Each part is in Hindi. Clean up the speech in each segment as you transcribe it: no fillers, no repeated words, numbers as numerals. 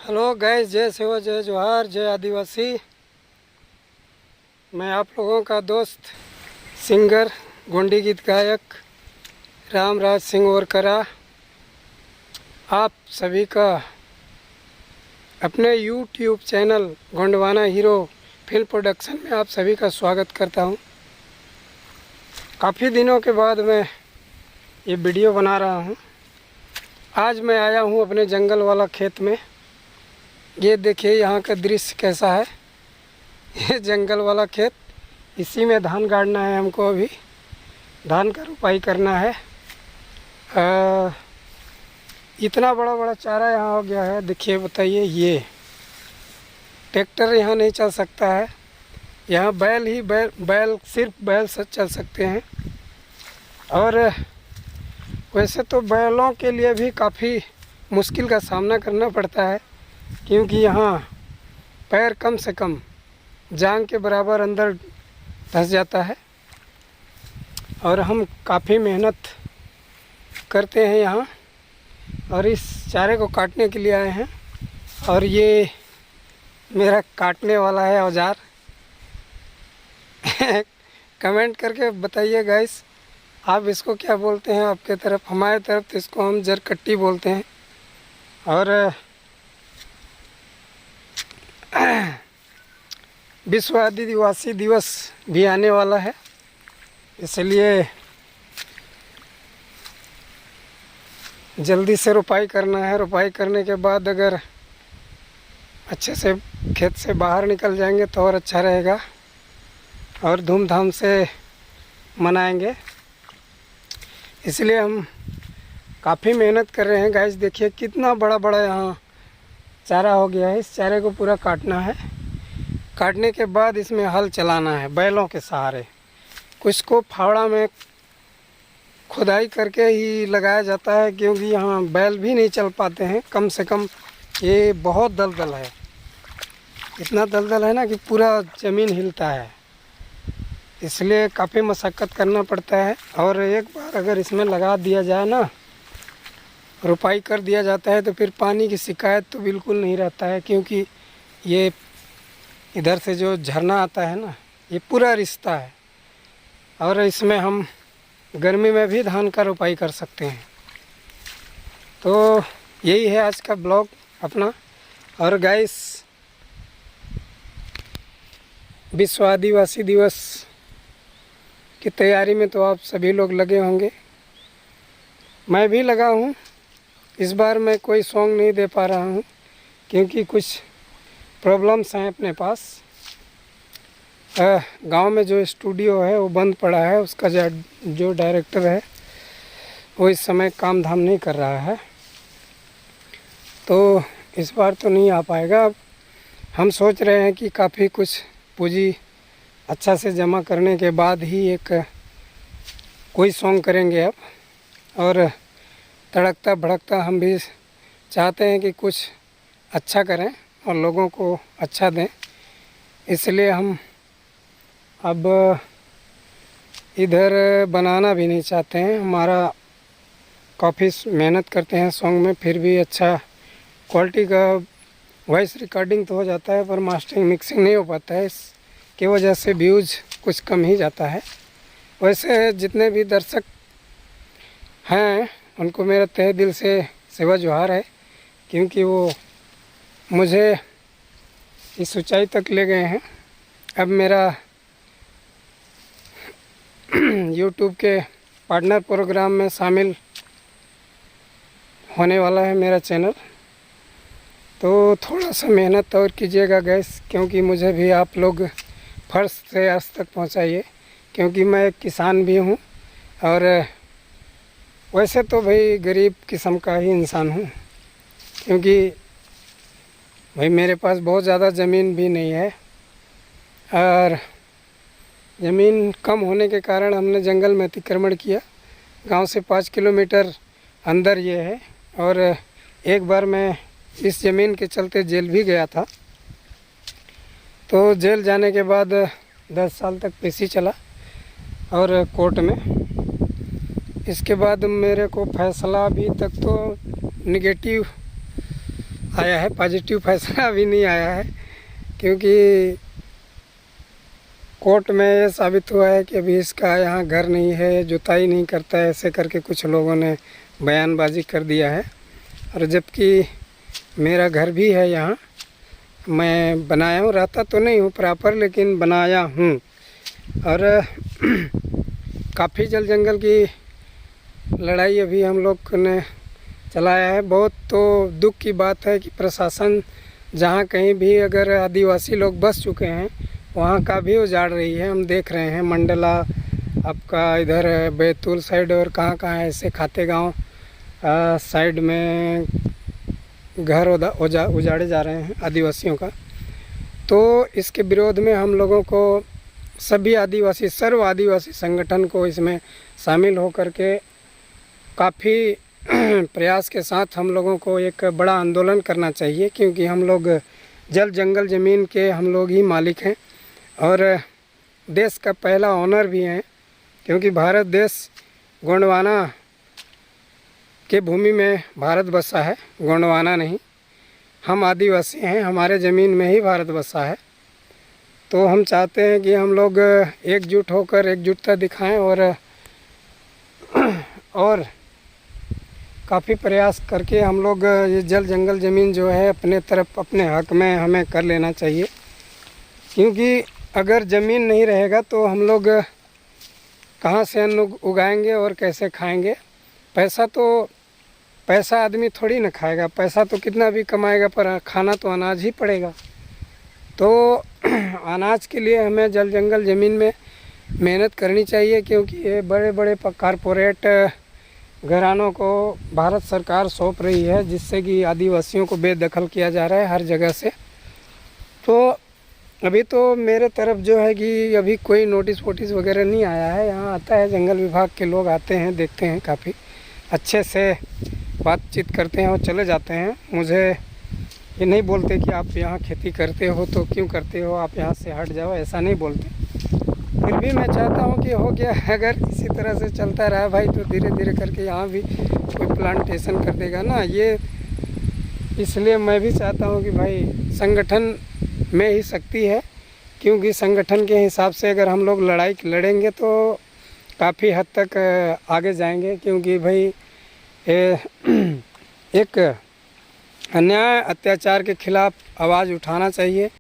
हेलो गैस, जय सेवा, जय जोहार, जय आदिवासी। मैं आप लोगों का दोस्त सिंगर गोंडी गीत गायक रामराज सिंह वरकरा आप सभी का अपने YouTube channel Gondwana hero film production में आप सभी का स्वागत करता हूं। काफ़ी दिनों के बाद मैं ये वीडियो बना रहा हूं। आज मैं आया हूं अपने जंगल वाला खेत में। ये देखिए यहाँ का दृश्य कैसा है। ये जंगल वाला खेत, इसी में धान गाड़ना है हमको। अभी धान का रुपाई करना है। इतना बड़ा बड़ा चारा यहाँ हो गया है। देखिए, बताइए, ये ट्रैक्टर यहाँ नहीं चल सकता है। यहाँ बैल ही बैल सिर्फ बैल से चल सकते हैं। और वैसे तो बैलों के लिए भी काफ़ी मुश्किल का सामना करना पड़ता है, क्योंकि यहाँ पैर कम से कम जांग के बराबर अंदर धंस जाता है। और हम काफ़ी मेहनत करते हैं यहाँ, और इस चारे को काटने के लिए आए हैं। और ये मेरा काटने वाला है औजार। कमेंट करके बताइए गाइस, आप इसको क्या बोलते हैं आपके तरफ। हमारे तरफ तो इसको हम जरकट्टी बोलते हैं। और विश्व आदिवासी दिवस भी आने वाला है, इसलिए जल्दी से रुपाई करना है। रुपाई करने के बाद अगर अच्छे से खेत से बाहर निकल जाएंगे तो और अच्छा रहेगा, और धूमधाम से मनाएंगे। इसलिए हम काफ़ी मेहनत कर रहे हैं गाइस। देखिए कितना बड़ा बड़ा यहाँ चारा हो गया है। इस चारे को पूरा काटना है। काटने के बाद इसमें हल चलाना है बैलों के सहारे। कुछ को फावड़ा में खुदाई करके ही लगाया जाता है, क्योंकि यहाँ बैल भी नहीं चल पाते हैं। कम से कम ये बहुत दलदल है। इतना दलदल है ना कि पूरा ज़मीन हिलता है, इसलिए काफ़ी मशक्क़त करना पड़ता है। और एक बार अगर इसमें लगा दिया जाए ना, रुपाई कर दिया जाता है, तो फिर पानी की शिकायत तो बिल्कुल नहीं रहता है। क्योंकि ये इधर से जो झरना आता है ना, ये पूरा रिश्ता है। और इसमें हम गर्मी में भी धान का रुपाई कर सकते हैं। तो यही है आज का ब्लॉग अपना। और गाइस, विश्व आदिवासी दिवस की तैयारी में तो आप सभी लोग लगे होंगे। मैं भी लगा हूँ। इस बार मैं कोई सॉन्ग नहीं दे पा रहा हूँ, क्योंकि कुछ प्रॉब्लम्स हैं अपने पास। गांव में जो स्टूडियो है वो बंद पड़ा है। उसका जो डायरेक्टर है वो इस समय काम धाम नहीं कर रहा है, तो इस बार तो नहीं आ पाएगा। अब हम सोच रहे हैं कि काफ़ी कुछ पूंजी अच्छा से जमा करने के बाद ही एक कोई सॉन्ग करेंगे अब। और तड़कता भड़कता हम भी चाहते हैं कि कुछ अच्छा करें और लोगों को अच्छा दें। इसलिए हम अब इधर बनाना भी नहीं चाहते हैं। हमारा काफ़ी मेहनत करते हैं सॉन्ग में, फिर भी अच्छा क्वालिटी का वॉइस रिकॉर्डिंग तो हो जाता है, पर मास्टरिंग मिक्सिंग नहीं हो पाता है। इसकी वजह से व्यूज़ कुछ कम ही जाता है। वैसे जितने भी दर्शक हैं उनको मेरा तहे दिल से सेवा जोहार है, क्योंकि वो मुझे इस ऊंचाई तक ले गए हैं। अब मेरा YouTube के पार्टनर प्रोग्राम में शामिल होने वाला है मेरा चैनल। तो थोड़ा सा मेहनत और कीजिएगा गैस, क्योंकि मुझे भी आप लोग फर्स्ट से अर्श तक पहुंचाइए, क्योंकि मैं एक किसान भी हूं। और वैसे तो भाई गरीब किस्म का ही इंसान हूं, क्योंकि भाई मेरे पास बहुत ज़्यादा ज़मीन भी नहीं है। और ज़मीन कम होने के कारण हमने जंगल में अतिक्रमण किया। गांव से 5 किलोमीटर अंदर ये है। और एक बार मैं इस ज़मीन के चलते जेल भी गया था। तो जेल जाने के बाद 10 साल तक पेशी चला और कोर्ट में। इसके बाद मेरे को फैसला अभी तक तो निगेटिव आया है, पॉजिटिव फैसला अभी नहीं आया है, क्योंकि कोर्ट में ये साबित हुआ है कि अभी इसका यहाँ घर नहीं है, जुताई नहीं करता है, ऐसे करके कुछ लोगों ने बयानबाजी कर दिया है। और जबकि मेरा घर भी है यहाँ, मैं बनाया हूँ, रहता तो नहीं हूँ प्रॉपर, लेकिन बनाया हूँ। और काफ़ी जल जंगल की लड़ाई अभी हम लोग ने चलाया है। बहुत तो दुख की बात है कि प्रशासन जहाँ कहीं भी अगर आदिवासी लोग बस चुके हैं वहाँ का भी उजाड़ रही है। हम देख रहे हैं मंडला, आपका इधर बैतूल साइड और कहाँ ऐसे खाते गांव साइड में घर उजाड़े जा रहे हैं आदिवासियों का। तो इसके विरोध में हम लोगों को सभी आदिवासी, सर्व आदिवासी संगठन को इसमें शामिल होकर के काफ़ी प्रयास के साथ हम लोगों को एक बड़ा आंदोलन करना चाहिए, क्योंकि हम लोग जल जंगल ज़मीन के हम लोग ही मालिक हैं और देश का पहला ऑनर भी हैं। क्योंकि भारत देश गोंडवाना के भूमि में भारत बसा है, गोंडवाना नहीं। हम आदिवासी हैं, हमारे ज़मीन में ही भारत बसा है। तो हम चाहते हैं कि हम लोग एकजुट होकर एकजुटता दिखाएं और काफ़ी प्रयास करके हम लोग ये जल जंगल ज़मीन जो है अपने तरफ, अपने हक में हमें कर लेना चाहिए। क्योंकि अगर ज़मीन नहीं रहेगा तो हम लोग कहाँ से अन्न उगाएंगे और कैसे खाएंगे। पैसा आदमी थोड़ी ना खाएगा, पैसा तो कितना भी कमाएगा पर खाना तो अनाज ही पड़ेगा। तो अनाज के लिए हमें जल जंगल ज़मीन में मेहनत करनी चाहिए, क्योंकि ये बड़े बड़े कारपोरेट घरानों को भारत सरकार सौंप रही है, जिससे कि आदिवासियों को बेदखल किया जा रहा है हर जगह से। तो अभी तो मेरे तरफ जो है कि अभी कोई नोटिस वोटिस वगैरह नहीं आया है। यहाँ आता है जंगल विभाग के लोग, आते हैं, देखते हैं, काफ़ी अच्छे से बातचीत करते हैं और चले जाते हैं। मुझे ये नहीं बोलते कि आप यहाँ खेती करते हो तो क्यों करते हो, आप यहाँ से हट जाओ, ऐसा नहीं बोलते। फिर भी मैं चाहता हूँ कि हो गया, अगर इसी तरह से चलता रहा भाई तो धीरे धीरे करके यहाँ भी कोई प्लांटेशन कर देगा ना। ये इसलिए मैं भी चाहता हूँ कि भाई संगठन में ही शक्ति है, क्योंकि संगठन के हिसाब से अगर हम लोग लड़ाई लड़ेंगे तो काफ़ी हद तक आगे जाएंगे। क्योंकि भाई एक अन्याय अत्याचार के खिलाफ आवाज़ उठाना चाहिए।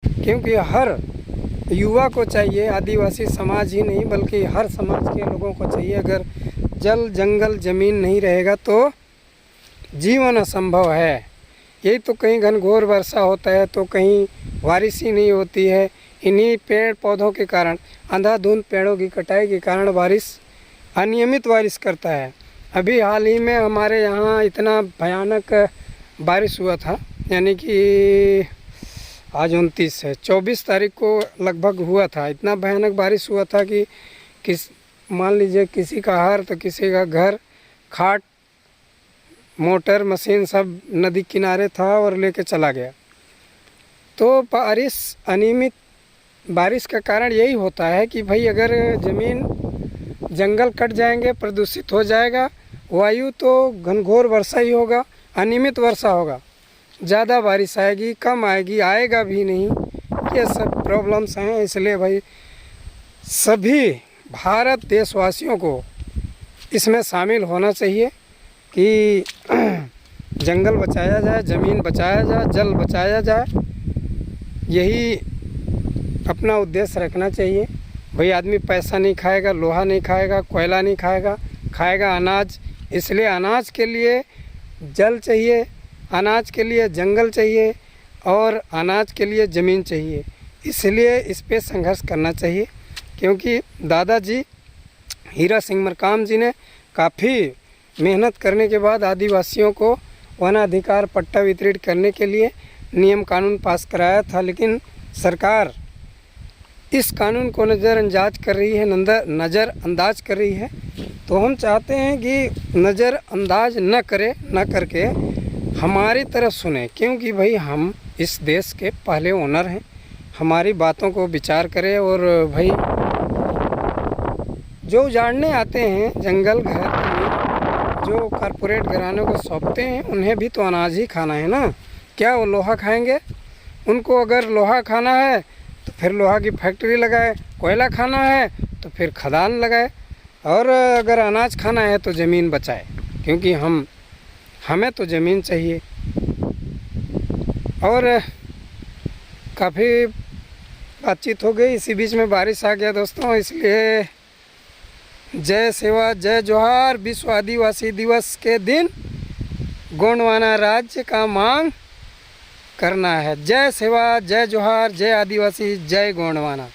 क्योंकि हर युवा को चाहिए, आदिवासी समाज ही नहीं बल्कि हर समाज के लोगों को चाहिए, अगर जल जंगल ज़मीन नहीं रहेगा तो जीवन असंभव है। यही तो कहीं घनघोर वर्षा होता है तो कहीं बारिश ही नहीं होती है। इन्हीं पेड़ पौधों के कारण, अंधाधुंध पेड़ों की कटाई के कारण अनियमित बारिश करता है। अभी हाल ही में हमारे यहाँ इतना भयानक बारिश हुआ था, यानी कि आज 29 है, 24 तारीख को लगभग हुआ था। इतना भयानक बारिश हुआ था कि मान लीजिए किसी का हार तो किसी का घर, खाट, मोटर, मशीन सब नदी किनारे था और लेके चला गया। तो अनियमित बारिश का कारण यही होता है कि भाई अगर ज़मीन जंगल कट जाएंगे, प्रदूषित हो जाएगा, वायु तो घनघोर वर्षा ही होगा, अनियमित वर्षा होगा, ज़्यादा बारिश आएगी, कम आएगी, आएगा भी नहीं। ये सब प्रॉब्लम्स हैं। इसलिए भाई सभी भारत देशवासियों को इसमें शामिल होना चाहिए कि जंगल बचाया जाए, ज़मीन बचाया जाए, जल बचाया जाए। यही अपना उद्देश्य रखना चाहिए। भाई आदमी पैसा नहीं खाएगा, लोहा नहीं खाएगा, कोयला नहीं खाएगा, खाएगा अनाज। इसलिए अनाज के लिए जल चाहिए, अनाज के लिए जंगल चाहिए और अनाज के लिए ज़मीन चाहिए। इसलिए इस पे संघर्ष करना चाहिए। क्योंकि दादाजी हीरा सिंह मरकाम जी ने काफ़ी मेहनत करने के बाद आदिवासियों को वनाधिकार पट्टा वितरित करने के लिए नियम कानून पास कराया था, लेकिन सरकार इस कानून को नज़रअंदाज कर रही है। तो हम चाहते हैं कि नज़रअंदाज न करके हमारी तरफ सुने, क्योंकि भाई हम इस देश के पहले ओनर हैं। हमारी बातों को विचार करें और भाई जो उजाड़ने आते हैं जंगल घर, जो कारपोरेट घरानों को सौंपते हैं उन्हें भी तो अनाज ही खाना है ना। क्या वो लोहा खाएंगे? उनको अगर लोहा खाना है तो फिर लोहा की फैक्ट्री लगाए, कोयला खाना है तो फिर खदान लगाए, और अगर अनाज खाना है तो ज़मीन बचाए, क्योंकि हमें तो ज़मीन चाहिए। और काफ़ी बातचीत हो गई, इसी बीच में बारिश आ गया दोस्तों, इसलिए जय सेवा जय जोहार। विश्व आदिवासी दिवस के दिन गोंडवाना राज्य का मांग करना है। जय सेवा जय जोहार, जय आदिवासी, जय गोंडवाना।